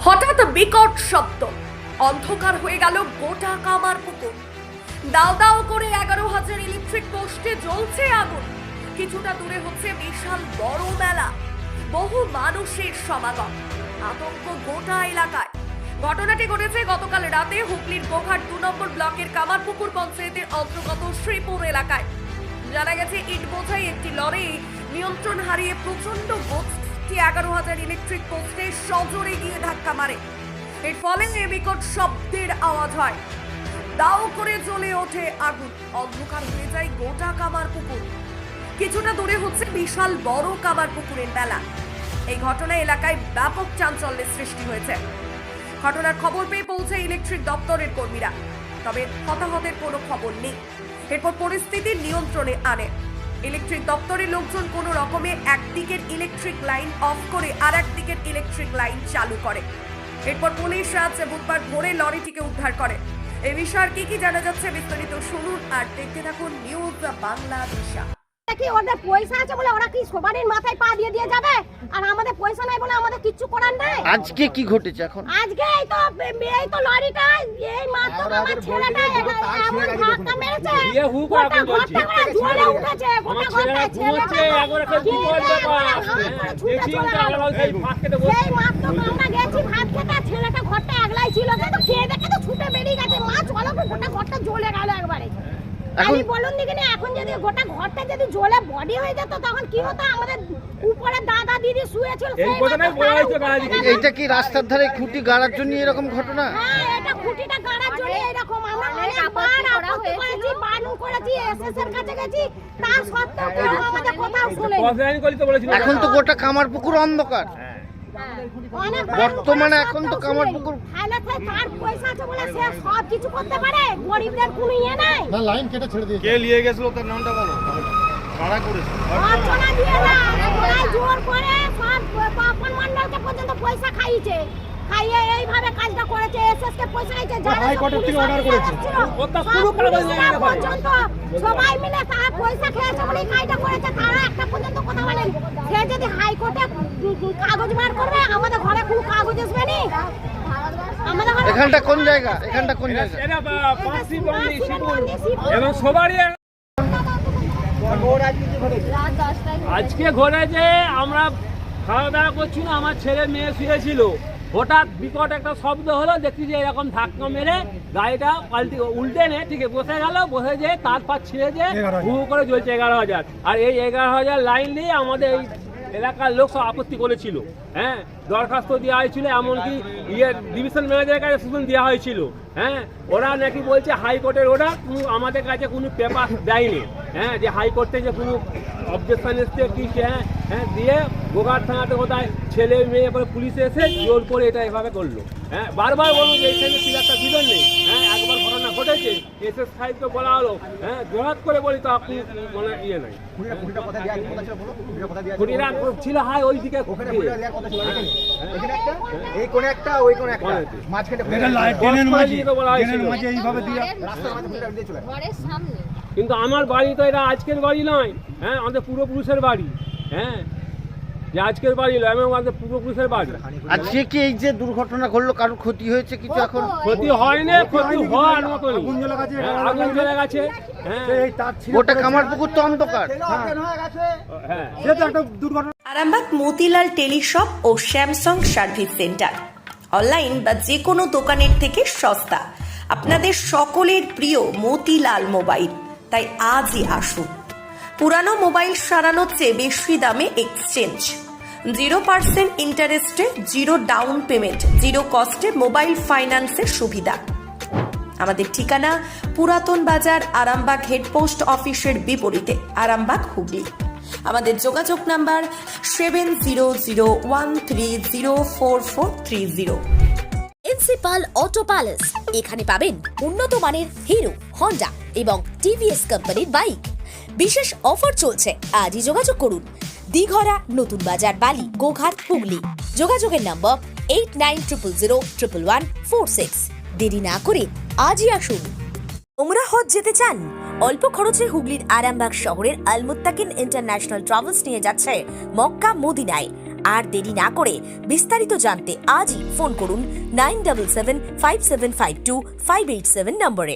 হঠাৎ বিকট শব্দ, অন্ধকার হয়ে গেল গোটা কামারপুকুর। দাও দাও করে 11,000 ইলেকট্রিক পোস্টে জ্বলছে আগুন। কিছুটা দূরে হচ্ছে বিশাল বড় মেলা, বহু মানুষের সমাগম, আতঙ্ক গোটা এলাকায়। ঘটনাটি ঘটেছে গতকাল রাতে হুগলির গোঘাট 2 নম্বর ব্লকের কামারপুকুর পঞ্চায়েতের অন্তর্গত শ্রীপুর এলাকায়। জানা গেছে ইট বোঝাই একটি লরি নিয়ন্ত্রণ হারিয়ে প্রচন্ড গতিতে 11,000 ইলেকট্রিক পোস্টে সজোরে গিয়ে ধাক্কা মারে। এর ফলে বিকট শব্দের আওয়াজ হয়, দাও করে জ্বলে ওঠে আগুন, অন্ধকার হয়ে যায় গোটা কামারপুকুর। কিছুটা দূরে হচ্ছে বিশাল বড় কামারপুকুরের মেলা। এই ঘটনা এলাকায় ব্যাপক চাঞ্চল্যের সৃষ্টি হয়েছে। ঘটনার খবর পেয়ে পৌঁছায় ইলেকট্রিক দপ্তরের কর্মীরা, তবে হতাহতের কোনো খবর নেই। এরপর পরিস্থিতি নিয়ন্ত্রণে আনে ইলেকট্রিক দপ্তরের লোকজন। কোনো রকমে একদিকের ইলেকট্রিক লাইন অফ করে আর একদিকের ইলেকট্রিক লাইন চালু করে। এরপর পুলিশ আজ বুধবার ভোরে লরিটিকে উদ্ধার করে। এই বিষয়ে কি জানা যাচ্ছে বিস্তারিত শুনুন আর দেখতে থাকুন নিউজ বাংলাদেশ। কি ওদের পয়সা আছে বলে ওরা কি সবারই মাথায় পা দিয়ে দিয়ে যাবে, আর আমাদের পয়সা নাই বলে আমাদের কিচ্ছু করার নাই। আজকে কি ঘটেছে এখন? আজকে এই তো লরিটা এই মাত্র আমার ছেলেটা এমন ধাক্কা মেরেছে, গোটা ঘরটা জ্বলে উঠেছে, গোটা ঘরটা ছেলেটা একবার একটা বিপদ ব্যাপার সেই মাত্র আমরা গেছি ভাত খেতে, ছেলেটা ঘরটা একলাই ছিল, তো খেয়ে দেখে তো ছুটে বেরিয়ে গেছে। মা চলো, গোটা ঘরটা জ্বলে গেল একবারে। আমি বলুন দিকে এখন যদি গোটা ঘরটা যদি জ্বলে বডি হয়ে যেত তখন কি হতো? আমাদের উপরে দাদা দিদি শুয়েছিল। এইটা কি রাস্তার ধারে খুঁটি গাড়ার জন্য এরকম ঘটনা? হ্যাঁ, এটা খুঁটিটা গাড়ার জন্য এরকম। আমরা অনেকবার আপত্তি করেছি, বারণ করেছি, এসএস এর কাছে গেছি, তা সত্ত্বেও কেউ আমাদের কথা শুনেনি। এখন তো গোটা কামারপুকুর অন্ধকার। বর্তমানে এখন তো কামারপুকুর তার পয়সা আছে বলে সে সব কিছু করতে পারে, গরিবদের কোনো ইয়ে নাই। না, লাইন কেটে ছেড়ে দিয়েছে। কে নিয়ে গেছিল তার নামটা বলো। কারা করেছে? অর্চনা দিয়ে না, ওরা জোর করে সব পাপন মণ্ডলকে পর্যন্ত পয়সা খাইয়েছে, খাইয়ে এইভাবে কাজটা করেছে। এসএস কে পয়সা খাইয়েছে, যারা হাইকোর্টের থেকে অর্ডার করেছে ওটা পুরো কাগজ নিয়ে গেছে পর্যন্ত সবাই মিলে তার পয়সা খেয়েছে বলে কাজটা করেছে। তারা একটা পর্যন্ত কথা বলেন, সে যদি হাইকোর্টে কাগজ বার করবে আমাদের ঘরে কোনো কাগজ আসবে না। আমাদের ঘরে এখানটা কোন জায়গা? এখানটা কোন জায়গা? এটা পাঁচটি বন্দি শিবুর এবং সবারই আজকে ঘটেছে। আমরা খাওয়া দাওয়া করছিল, আমার ছেলে মেয়ে শুয়েছিল, হঠাৎ বিকট একটা শব্দ হলো, দেখছি যে এরকম ধাক্কা মেরে গাড়িটা উল্টে নে ঠিক বসে গেল, বসে যেয়ে তার পার ছিঁড়ে যে হু করে জ্বলছে 11,000। আর এই 11,000 লাইন নিয়ে আমাদের এই এলাকার লোক সব আপত্তি করেছিল। হ্যাঁ, দরখাস্ত দেওয়া হয়েছিল, এমনকি ডিভিশন ম্যানেজারের কাছে সুযোগ দেওয়া হয়েছিল। হ্যাঁ, ওরা নাকি বলছে হাইকোর্টের ওরা আমাদের কাছে কোনো পেপার দেয়নি। হ্যাঁ, যে হাইকোর্টে যে কোনো অবজেকশন এসছে কি, হ্যাঁ দিয়ে গোঘাট থানাতে কোথায় ছেলে মেয়ে পরে পুলিশে এসে জোর করে এটা এভাবে করলো। হ্যাঁ, বারবার বলুন যে এইখানে ছিল একটা বিধান নেই। হ্যাঁ, একবার ঘটনা ঘটেছে, এসএস সাহেবকে বলা হলো, হ্যাঁ জোরাত করে বলি তো আপনি মানে ইয়ে নাই। খুঁটিরা ছিল হাই ওই দিকে, এই কোন একটা ওই কোন একটা মাঝখানে এইভাবে দিয়ে রাস্তার মাঝে চলে ঘরের সামনে। কিন্তু আমার বাড়ি তো এটা আজকের বাড়ি নয়। হ্যাঁ, আমাদের পূর্বপুরুষের বাড়ি। হ্যাঁ, যে আজকের বাড়ি নয়, আমাদের পূর্বপুরুষের বাড়ি। আজকে কি এই যে দুর্ঘটনা ঘটলো, কারোর ক্ষতি হয়েছে কিছু? এখন ক্ষতি হয়নি, ক্ষতি হওয়ার মতো আগুন জ্বলে গেছে। হ্যাঁ, গোটা কামারপুকুর তো অন্ধকার। হ্যাঁ, আরামবাগ মতিলাল টেলিশপ ও স্যামসাং সার্ভিস সেন্টার, অনলাইন বা যে কোনো দোকানের থেকে সস্তা। আপনাদের সকলের প্রিয় মতিলাল মোবাইল, তাই আজই আসুন। পুরানো মোবাইল সারানোর চেয়ে বেশি দামে এক্সচেঞ্জ, 0% ইন্টারেস্টে, 0 ডাউন পেমেন্ট, 0 কস্টে মোবাইল ফাইন্যান্সের সুবিধা। আমাদের ঠিকানা পুরাতন বাজার, আরামবাগ হেডপোস্ট অফিসের বিপরীতে, আরামবাগ, হুগলি। আমাদের যোগাযোগ নাম্বার 7001304430। প্রিন্সিপাল অটো প্যালেস, এখানে পাবেন উন্নত মানের হিরো, হন্ডা এবং টিভিএস কোম্পানির বাইক। বিশেষ অফার চলছে, আজই যোগাযোগ করুন। দিঘরা, নতুন বাজার, বালি, গোঘাট, হুগলি। যোগাযোগের নম্বর 8900011146। দেরি না করে আজই আসুন। ওমরা হজ যেতে চান? অল্প খরচে হুগলির আরামবাগ শহরের আল মুত্তাকিন ইন্টারন্যাশনাল ট্রাভেলস নিয়ে যাচ্ছে মক্কা মদিনায়। আর দেরি না করে বিস্তারিত জানতে আজই ফোন করুন 9775752587 নম্বরে।